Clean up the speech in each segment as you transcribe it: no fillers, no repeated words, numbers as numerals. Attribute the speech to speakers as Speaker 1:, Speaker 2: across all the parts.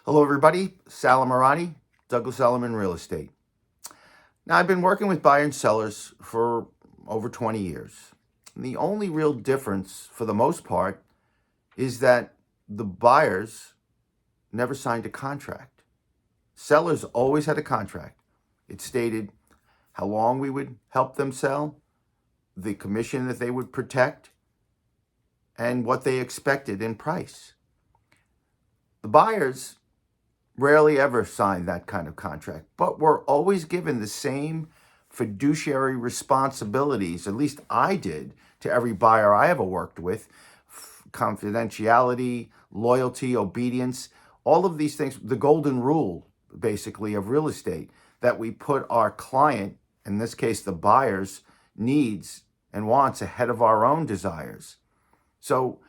Speaker 1: Hello, everybody. Sal Amirani, Douglas Elliman Real Estate. Now, I've been working with buyers and sellers for over 20 years. And the only real difference, for the most part, is that the buyers never signed a contract. Sellers always had a contract. It stated how long we would help them sell, the commission that they would protect, and what they expected in price. The buyers rarely ever signed that kind of contract, but we're always given the same fiduciary responsibilities, at least I did, to every buyer I ever worked with: confidentiality, loyalty, obedience, all of these things, the golden rule, basically, of real estate, that we put our client, in this case, the buyer's needs and wants ahead of our own desires. So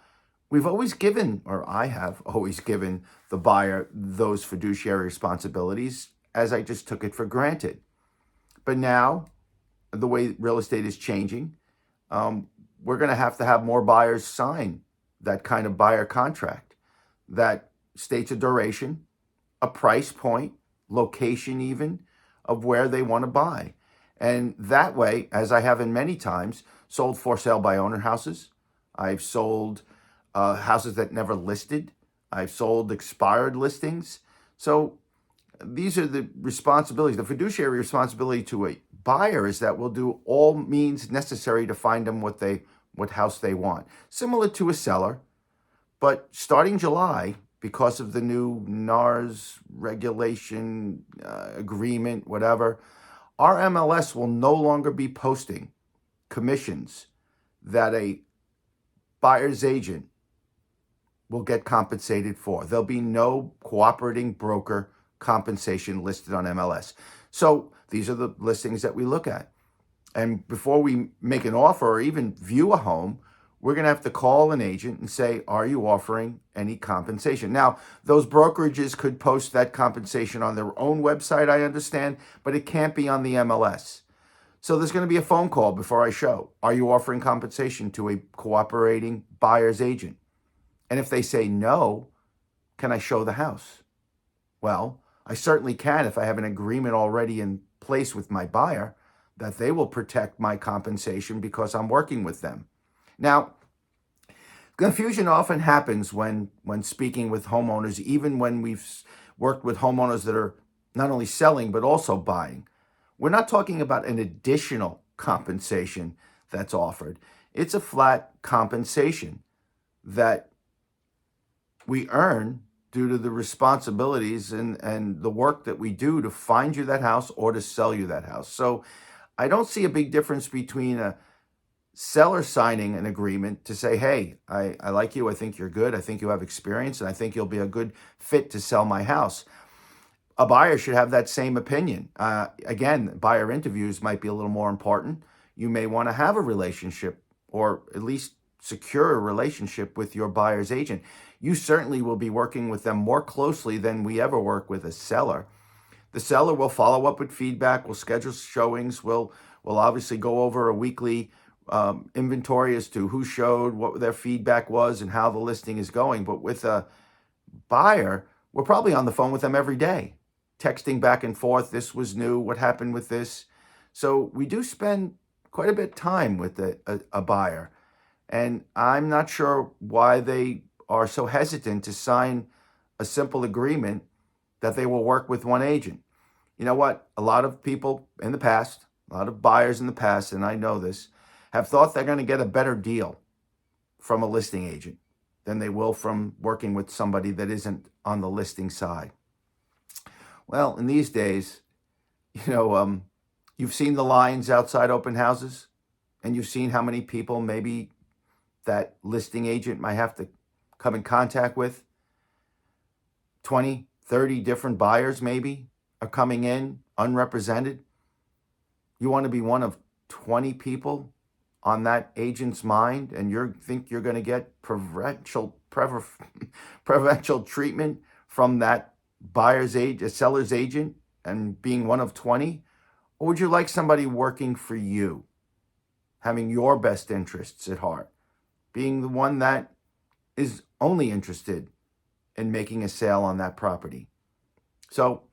Speaker 1: we've always given, or I have always given, the buyer those fiduciary responsibilities, as I just took it for granted. But now, the way real estate is changing, we're going to have more buyers sign that kind of buyer contract that states a duration, a price point, location even, of where they want to buy. And that way, as I have in many times, sold for sale by owner houses. I've sold houses that never listed. I've sold expired listings. So these are the responsibilities. The fiduciary responsibility to a buyer is that we'll do all means necessary to find them what house they want. Similar to a seller, but starting July, because of the new NARS regulation, agreement, whatever, our MLS will no longer be posting commissions that a buyer's agent will get compensated for. There'll be no cooperating broker compensation listed on MLS. So these are the listings that we look at. And before we make an offer or even view a home, we're going to have to call an agent and say, are you offering any compensation? Now, those brokerages could post that compensation on their own website, I understand, but it can't be on the MLS. So there's going to be a phone call before I show. Are you offering compensation to a cooperating buyer's agent? And if they say no, can I show the house? Well, I certainly can if I have an agreement already in place with my buyer that they will protect my compensation because I'm working with them. Now, confusion often happens when speaking with homeowners, even when we've worked with homeowners that are not only selling but also buying. We're not talking about an additional compensation that's offered. It's a flat compensation that we earn due to the responsibilities and the work that we do to find you that house or to sell you that house. So I don't see a big difference between a seller signing an agreement to say, hey, I like you, I think you're good, I think you have experience, and I think you'll be a good fit to sell my house. A buyer should have that same opinion. Again, buyer interviews might be a little more important. You may want to have a relationship, or at least secure a relationship with your buyer's agent. You certainly will be working with them more closely than we ever work with a seller. The seller will follow up with feedback, will schedule showings, will obviously go over a weekly inventory as to who showed, what their feedback was, and how the listing is going. But with a buyer, we're probably on the phone with them every day, texting back and forth. This was new. What happened with this? So we do spend quite a bit of time with a buyer. And I'm not sure why they are so hesitant to sign a simple agreement that they will work with one agent. You know what? A lot of people in the past, a lot of buyers in the past, and I know this, have thought they're going to get a better deal from a listing agent than they will from working with somebody that isn't on the listing side. Well, in these days, you've seen the lines outside open houses, and you've seen how many people maybe that listing agent might have to come in contact with. 20, 30 different buyers maybe are coming in unrepresented. You want to be one of 20 people on that agent's mind, and you think you're going to get preferential treatment from that seller's agent, and being one of 20? Or would you like somebody working for you, having your best interests at heart, being the one that is only interested in making a sale on that property. So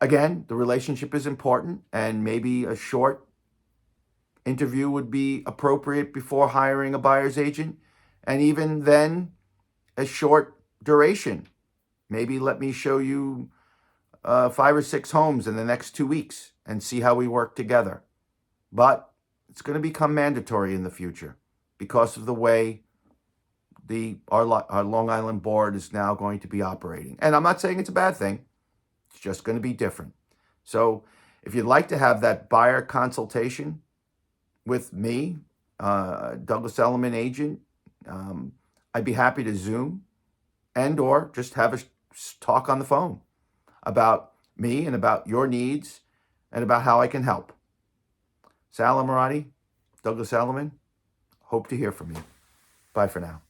Speaker 1: again, the relationship is important, and maybe a short interview would be appropriate before hiring a buyer's agent. And even then, a short duration. Maybe let me show you 5 or 6 homes in the next 2 weeks and see how we work together. But it's going to become mandatory in the future because of the way our Long Island board is now going to be operating. And I'm not saying it's a bad thing. It's just going to be different. So if you'd like to have that buyer consultation with me, Douglas Elliman agent, I'd be happy to Zoom and or just have a talk on the phone about me and about your needs and about how I can help. Sal Amorati, Douglas Elliman, hope to hear from you. Bye for now.